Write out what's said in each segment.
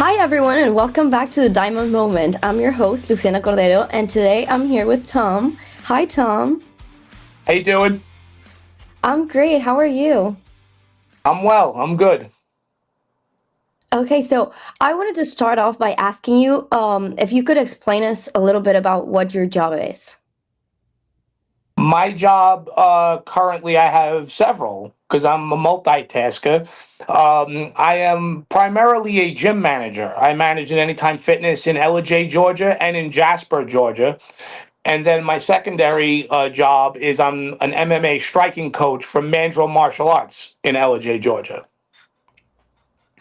Hi, everyone, and welcome back to the Diamond Moment. I'm your host, Luciana Cordero, and today I'm here with Tom. Hi, Tom. How you doing? I'm great. How are you? I'm well. I'm good. Okay, so I wanted to start off by asking you if you could explain us a little bit about what your job is. My job currently, I have several because I'm a multitasker. I am primarily a gym manager. I manage an Anytime Fitness in Ellijay, Georgia, and in Jasper, Georgia. And then my secondary job is I'm an MMA striking coach for Mandrill Martial Arts in Ellijay, Georgia.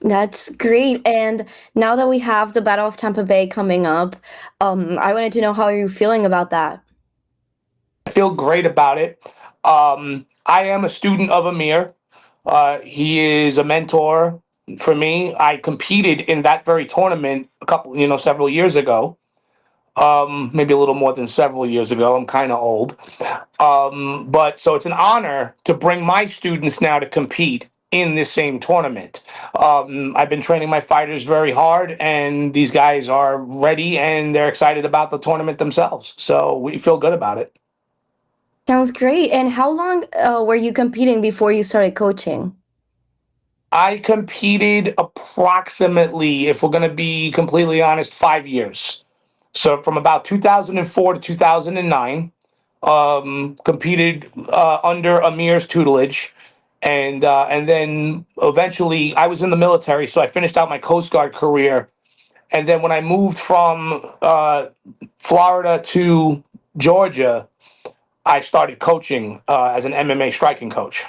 That's great. And now that we have the Battle of Tampa Bay coming up, I wanted to know how you're feeling about that. I feel great about it. I am a student of Amir. He is a mentor for me. I competed in that very tournament several years ago. Maybe a little more than several years ago. I'm kind of old. But so it's an honor to bring my students now to compete in this same tournament. I've been training my fighters very hard, and these guys are ready and they're excited about the tournament themselves. So we feel good about it. Sounds great. And how long were you competing before you started coaching? I competed approximately, if we're going to be completely honest, 5 years. So from about 2004 to 2009, competed under Amir's tutelage. And then eventually I was in the military, so I finished out my Coast Guard career. And then when I moved from Florida to Georgia, I started coaching as an MMA striking coach.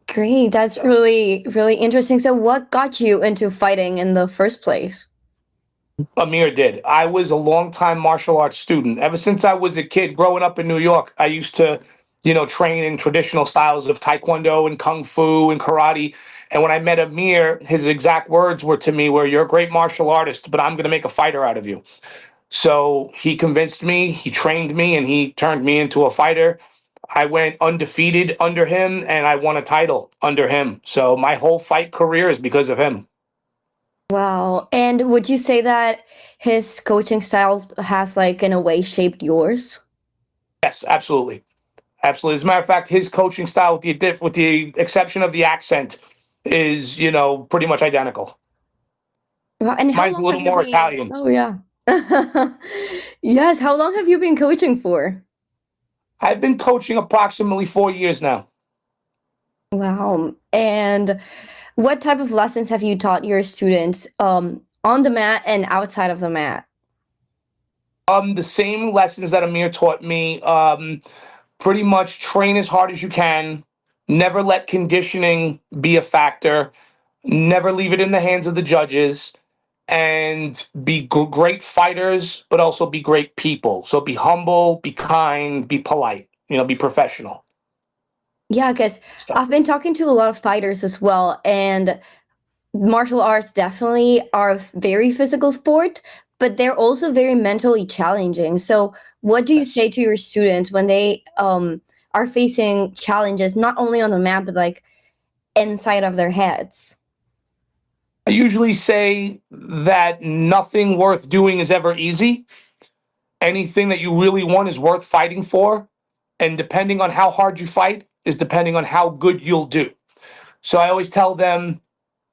Great. That's really, really interesting. So, what got you into fighting in the first place? Amir did. I was a longtime martial arts student. Ever since I was a kid growing up in New York, I used to, train in traditional styles of taekwondo and kung fu and karate. And when I met Amir, his exact words were to me, were, "You're a great martial artist, but I'm going to make a fighter out of you." So he convinced me, he trained me, and he turned me into a fighter. I went undefeated under him, and I won a title under him. So my whole fight career is because of him. Wow. And would you say that his coaching style has, like, in a way, shaped yours? Yes, absolutely. Absolutely. As a matter of fact, his coaching style, with the exception of the accent, is pretty much identical. Wow. And how Mine's a long little have you more been? Italian. Oh, yeah. Yes. How long have you been coaching for? I've been coaching approximately 4 years now. Wow. And what type of lessons have you taught your students on the mat and outside of the mat? The same lessons that Amir taught me. Pretty much train as hard as you can. Never let conditioning be a factor. Never leave it in the hands of the judges. And be great fighters, but also be great people. So be humble, be kind, be polite. Be professional. Yeah, because So. I've been talking to a lot of fighters as well, and martial arts definitely are a very physical sport, but they're also very mentally challenging. So, what do you Yes. say to your students when they are facing challenges not only on the mat but like inside of their heads? I usually say that nothing worth doing is ever easy. Anything that you really want is worth fighting for. And depending on how hard you fight is depending on how good you'll do. So I always tell them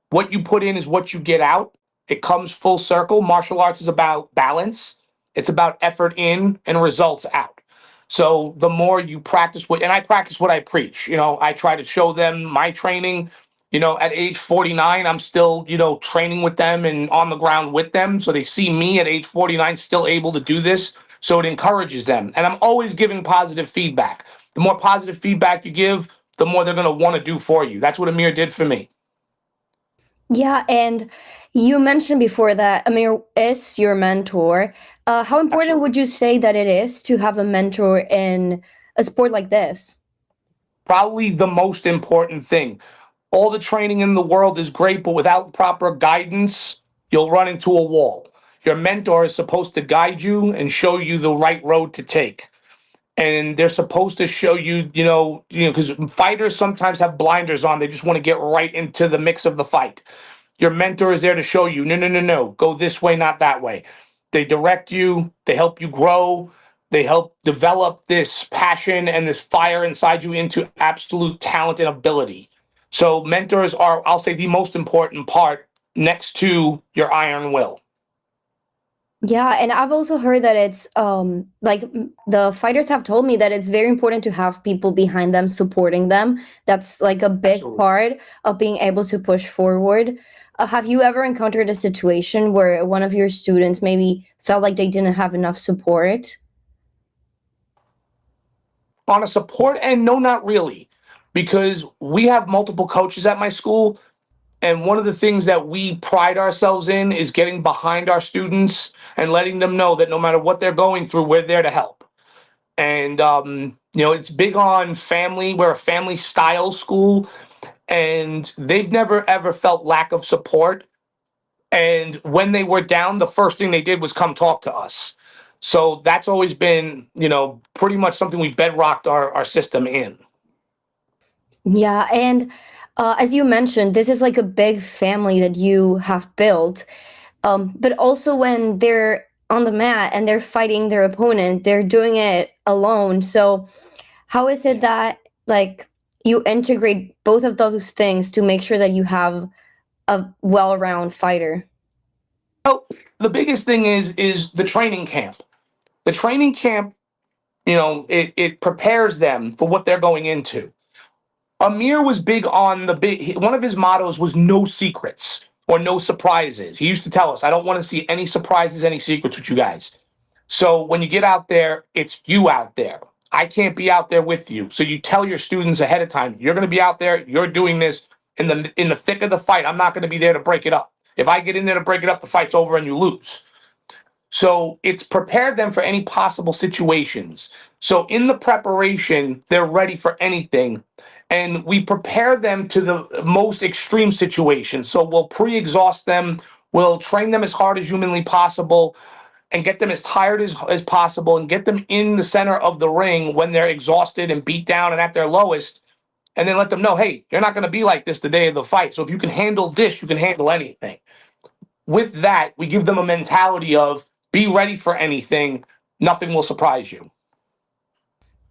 what you put in is what you get out. It comes full circle. Martial arts is about balance, it's about effort in and results out. So the more you practice and I practice what I preach, I try to show them my training. At age 49, I'm still, training with them and on the ground with them. So they see me at age 49 still able to do this. So it encourages them. And I'm always giving positive feedback. The more positive feedback you give, the more they're going to want to do for you. That's what Amir did for me. Yeah, and you mentioned before that Amir is your mentor. How important Absolutely. would you say that it is to have a mentor in a sport like this? Probably the most important thing. All the training in the world is great, but without proper guidance, you'll run into a wall. Your mentor is supposed to guide you and show you the right road to take. And they're supposed to show you, because fighters sometimes have blinders on. They just want to get right into the mix of the fight. Your mentor is there to show you, no, no, no, no, go this way, not that way. They direct you, they help you grow, they help develop this passion and this fire inside you into absolute talent and ability. So mentors are, I'll say, the most important part next to your iron will. Yeah, and I've also heard that it's like the fighters have told me that it's very important to have people behind them supporting them. That's like a big Absolutely. part of being able to push forward. Have you ever encountered a situation where one of your students maybe felt like they didn't have enough support? On a support end, no, not really, because we have multiple coaches at my school. And one of the things that we pride ourselves in is getting behind our students and letting them know that no matter what they're going through, we're there to help. And, it's big on family. We're a family style school, and they've never ever felt lack of support. And when they were down, the first thing they did was come talk to us. So that's always been, pretty much something we bedrocked our system in. Yeah, and as you mentioned, this is like a big family that you have built. But also when they're on the mat and they're fighting their opponent, they're doing it alone. So how is it Yeah. that like you integrate both of those things to make sure that you have a well-rounded fighter? Well, the biggest thing is the training camp. The training camp, it prepares them for what they're going into. Amir was big on one of his mottos was no secrets or no surprises. He used to tell us, I don't want to see any surprises, any secrets with you guys. So when you get out there, it's you out there. I can't be out there with you. So you tell your students ahead of time, you're going to be out there, you're doing this in the thick of the fight. I'm not going to be there to break it up. If I get in there to break it up, the fight's over and you lose. So it's prepared them for any possible situations. So in the preparation, they're ready for anything. And we prepare them to the most extreme situations. So we'll pre exhaust them, we'll train them as hard as humanly possible, and get them as tired as possible, and get them in the center of the ring when they're exhausted and beat down and at their lowest. And then let them know, hey, you're not going to be like this the day of the fight. So if you can handle this, you can handle anything. With that, we give them a mentality of be ready for anything. Nothing will surprise you.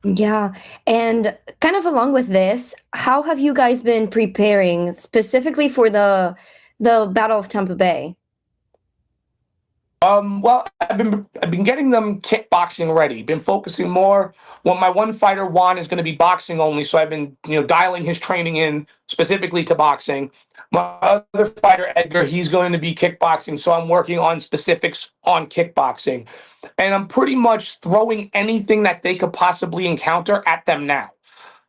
Yeah, and kind of along with this, how have you guys been preparing specifically for the Battle of Tampa Bay? Well, I've been getting them kickboxing ready. Been focusing more. Well, my one fighter Juan is going to be boxing only, so I've been dialing his training in specifically to boxing. My other fighter Edgar, he's going to be kickboxing, so I'm working on specifics on kickboxing, and I'm pretty much throwing anything that they could possibly encounter at them now.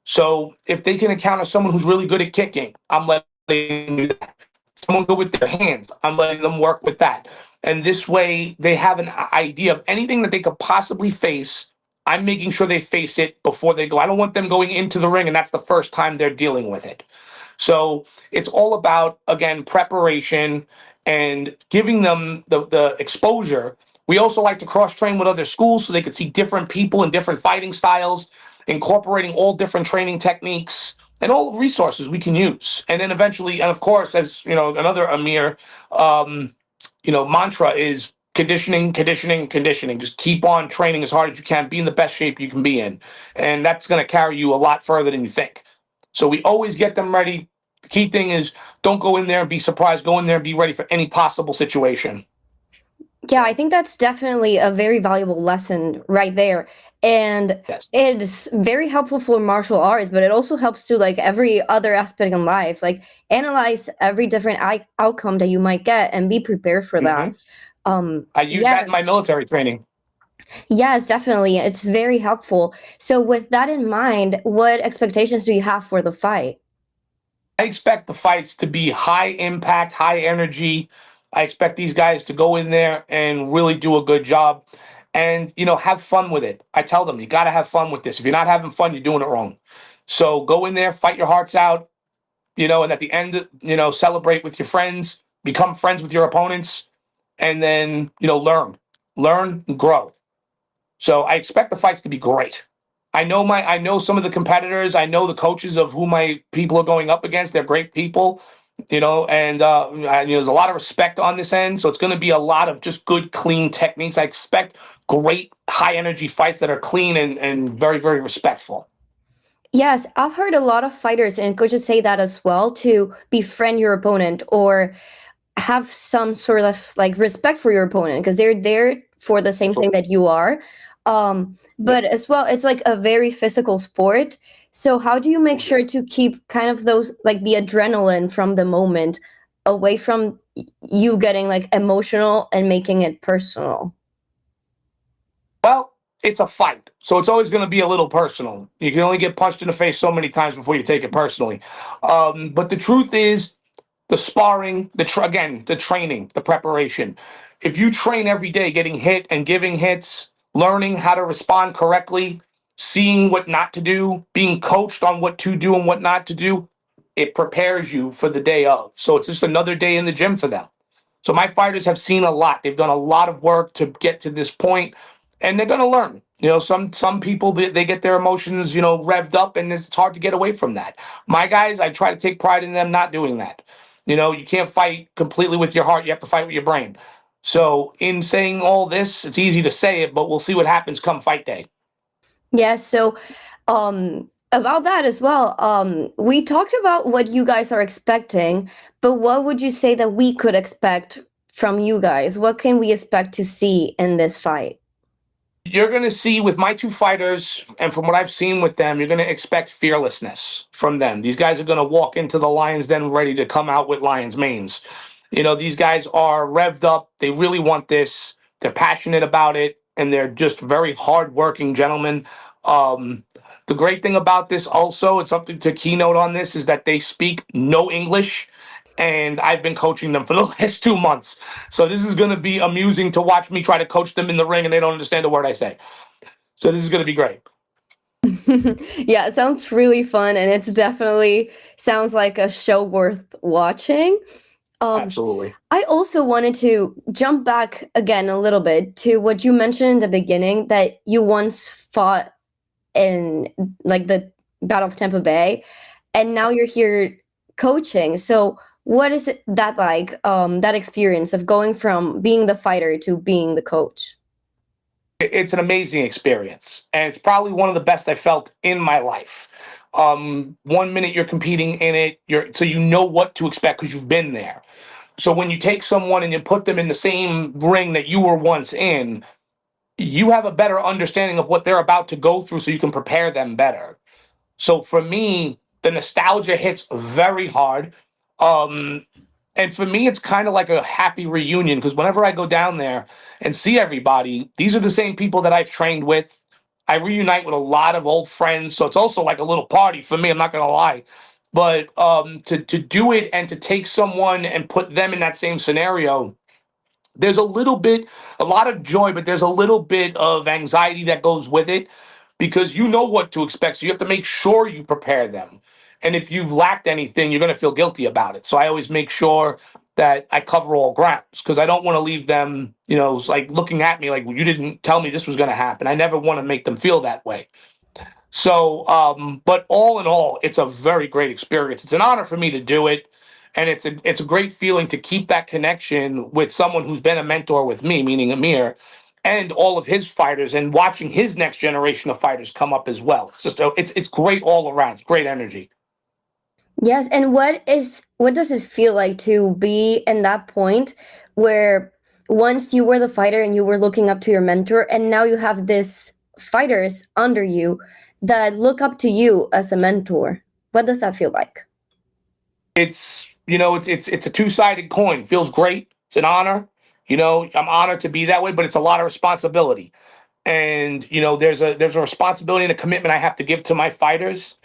So if they can encounter someone who's really good at kicking, I'm letting them do that. Someone good with their hands, I'm letting them work with that. And this way, they have an idea of anything that they could possibly face. I'm making sure they face it before they go. I don't want them going into the ring and that's the first time they're dealing with it. So it's all about, again, preparation and giving them the exposure. We also like to cross train with other schools so they could see different people and different fighting styles, incorporating all different training techniques and all resources we can use. And then eventually, and of course, as another Amir mantra is conditioning, conditioning, conditioning. Just keep on training as hard as you can, be in the best shape you can be in. And that's going to carry you a lot further than you think. So we always get them ready. The key thing is don't go in there and be surprised. Go in there and be ready for any possible situation. Yeah, I think that's definitely a very valuable lesson right there. And Yes. it's very helpful for martial arts, but it also helps to like every other aspect in life, like analyze every different outcome that you might get and be prepared for that. Hmm. I use Yeah, that in my military training. yes, definitely. It's very helpful. So with that in mind, what expectations do you have for the fight? I expect the fights to be high impact, high energy. I expect these guys to go in there and really do a good job and, have fun with it. I tell them, you got to have fun with this. If you're not having fun, you're doing it wrong. So go in there, fight your hearts out, and at the end, celebrate with your friends, become friends with your opponents, and then, learn, and grow. So I expect the fights to be great. I know some of the competitors. I know the coaches of who my people are going up against. They're great people, and there's a lot of respect on this end. So it's going to be a lot of just good, clean techniques. I expect great, high energy fights that are clean and very, very respectful. Yes, I've heard a lot of fighters and coaches say that as well, to befriend your opponent or have some sort of like respect for your opponent because they're there for the same thing that you are. Yep. But as well, it's like a very physical sport. So how do you make sure to keep kind of those like the adrenaline from the moment away from you getting like emotional and making it personal? Well, it's a fight, so it's always going to be a little personal. You can only get punched in the face so many times before you take it personally. But the truth is, the sparring, again, the training, the preparation. If you train every day, getting hit and giving hits, learning how to respond correctly, seeing what not to do, being coached on what to do and what not to do, it prepares you for the day of. So it's just another day in the gym for them. So my fighters have seen a lot. They've done a lot of work to get to this point, and they're going to learn. Some people they get their emotions revved up, and it's hard to get away from that. My guys, I try to take pride in them not doing that. You can't fight completely with your heart. You have to fight with your brain. So in saying all this, it's easy to say it, but we'll see what happens come fight day. Yes, so about that as well, we talked about what you guys are expecting, but what would you say that we could expect from you guys? What can we expect to see in this fight? You're going to see with my two fighters, and from what I've seen with them, you're going to expect fearlessness from them. These guys are going to walk into the Lions Den ready to come out with Lions manes. These guys are revved up. They really want this. They're passionate about it, and they're just very hardworking gentlemen. Um, the great thing about this also, it's something to keynote on this, is that they speak no English, and I've been coaching them for the last 2 months. So this is going to be amusing to watch me try to coach them in the ring, and they don't understand a word I say. So this is going to be great. Yeah, it sounds really fun, and it's definitely sounds like a show worth watching. Um, Absolutely. I also wanted to jump back again a little bit to what you mentioned in the beginning, that you once fought in like the Battle of Tampa Bay, and now you're here coaching. So what is that like? That experience of going from being the fighter to being the coach? It's an amazing experience, and it's probably one of the best I felt in my life. 1 minute you're competing in it, so you know what to expect because you've been there. So when you take someone and you put them in the same ring that you were once in, you have a better understanding of what they're about to go through, so you can prepare them better. So for me, the nostalgia hits very hard. Um, and for me, it's kind of like a happy reunion because whenever I go down there and see everybody, these are the same people that I've trained with. I reunite with a lot of old friends, so it's also like a little party for me. I'm not gonna lie, but to do it and to take someone and put them in that same scenario, there's a lot of joy, but there's a little bit of anxiety that goes with it because you know what to expect. So you have to make sure you prepare them. And if you've lacked anything, you're going to feel guilty about it. So I always make sure that I cover all grounds because I don't want to leave them, like looking at me like, well, you didn't tell me this was going to happen. I never want to make them feel that way. So, but all in all, it's a very great experience. It's an honor for me to do it, and it's a great feeling to keep that connection with someone who's been a mentor with me, meaning Amir, and all of his fighters, and watching his next generation of fighters come up as well. It's great all around. It's great energy. Yes, and what does it feel like to be in that point where once you were the fighter and you were looking up to your mentor, and now you have this fighters under you that look up to you as a mentor? What does that feel like? It's a two-sided coin. Feels great. It's an honor. I'm honored to be that way, but it's a lot of responsibility. And there's a responsibility and a commitment I have to give to my fighters.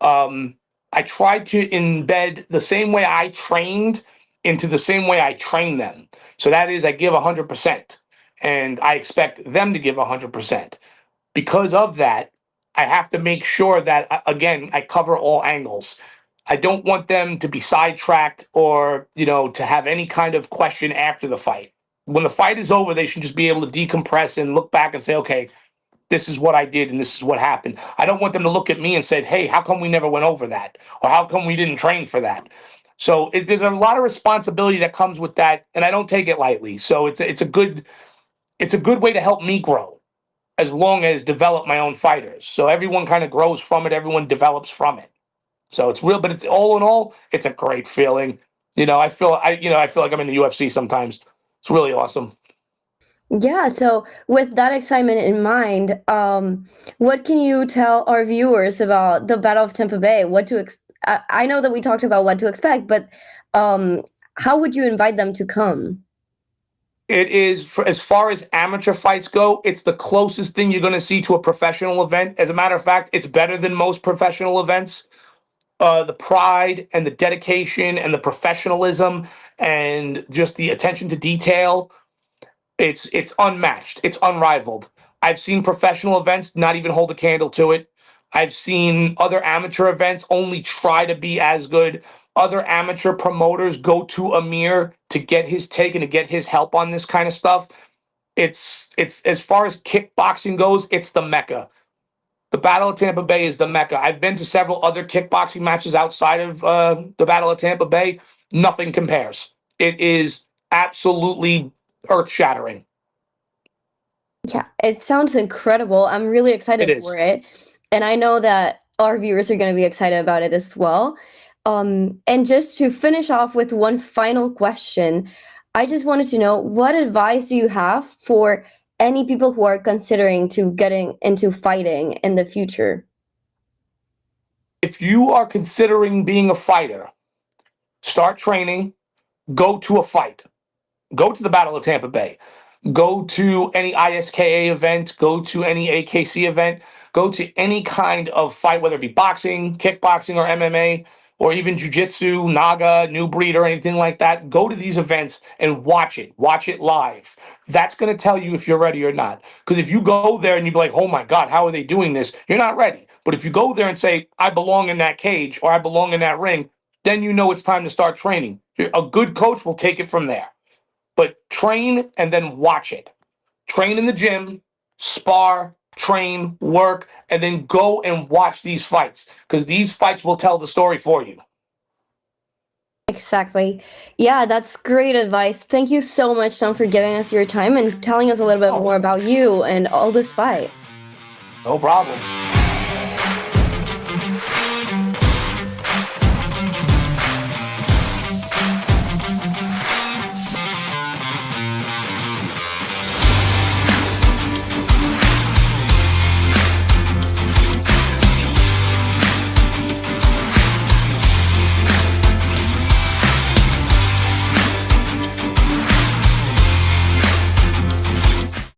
um, I tried to embed the same way I trained into the same way I train them. So that is, I give 100%, and I expect them to give 100%. Because of that, I have to make sure that, again, I cover all angles. I don't want them to be sidetracked or, to have any kind of question after the fight. When the fight is over, they should just be able to decompress and look back and say, okay, this is what I did and this is what happened. I don't want them to look at me and say, hey, how come we never went over that? Or how come we didn't train for that? So there's a lot of responsibility that comes with that, and I don't take it lightly. So it's a good way to help me grow, as long as develop my own fighters. So everyone kind of grows from it. Everyone develops from it. So it's real, but it's all in all, it's a great feeling. I feel like I'm in the UFC sometimes. It's really awesome. Yeah, so with that excitement in mind, what can you tell our viewers about the Battle of Tampa Bay? I know that we talked about what to expect, but um, how would you invite them to come? It is for, as far as amateur fights go, it's the closest thing you're going to see to a professional event. As a matter of fact, it's better than most professional events. The pride and the dedication and the professionalism and just the attention to detail, it's unmatched. It's unrivaled. I've seen professional events not even hold a candle to it. I've seen other amateur events only try to be as good. Other amateur promoters go to Amir to get his take and to get his help on this kind of stuff. It's as far as kickboxing goes, it's the mecca. The Battle of Tampa Bay is the mecca. I've been to several other kickboxing matches outside of the Battle of Tampa Bay. Nothing compares. It is absolutely earth shattering. Yeah, it sounds incredible. I'm really It excited for is. it. And I know that our viewers are going to be excited about it as well. And just to finish off with one final question, I just wanted to know, what advice do you have for any people who are considering to getting into fighting in the future? If you are considering being a fighter, start training, go to a fight. Go to the Battle of Tampa Bay. Go to any ISKA event. Go to any AKC event. Go to any kind of fight, whether it be boxing, kickboxing, or MMA, or even jujitsu, Naga, New Breed, or anything like that. Go to these events and watch it. Watch it live. That's going to tell you if you're ready or not. Because if you go there and you be like, oh my God, how are they doing this? You're not ready. But if you go there and say, I belong in that cage or I belong in that ring, then you know it's time to start training. A good coach will take it from there, but train and then watch it. Train in the gym, spar, train, work, and then go and watch these fights because these fights will tell the story for you. Exactly. Yeah, that's great advice. Thank you so much, Tom, for giving us your time and telling us a little bit Oh, more about you and all this fight. no problem.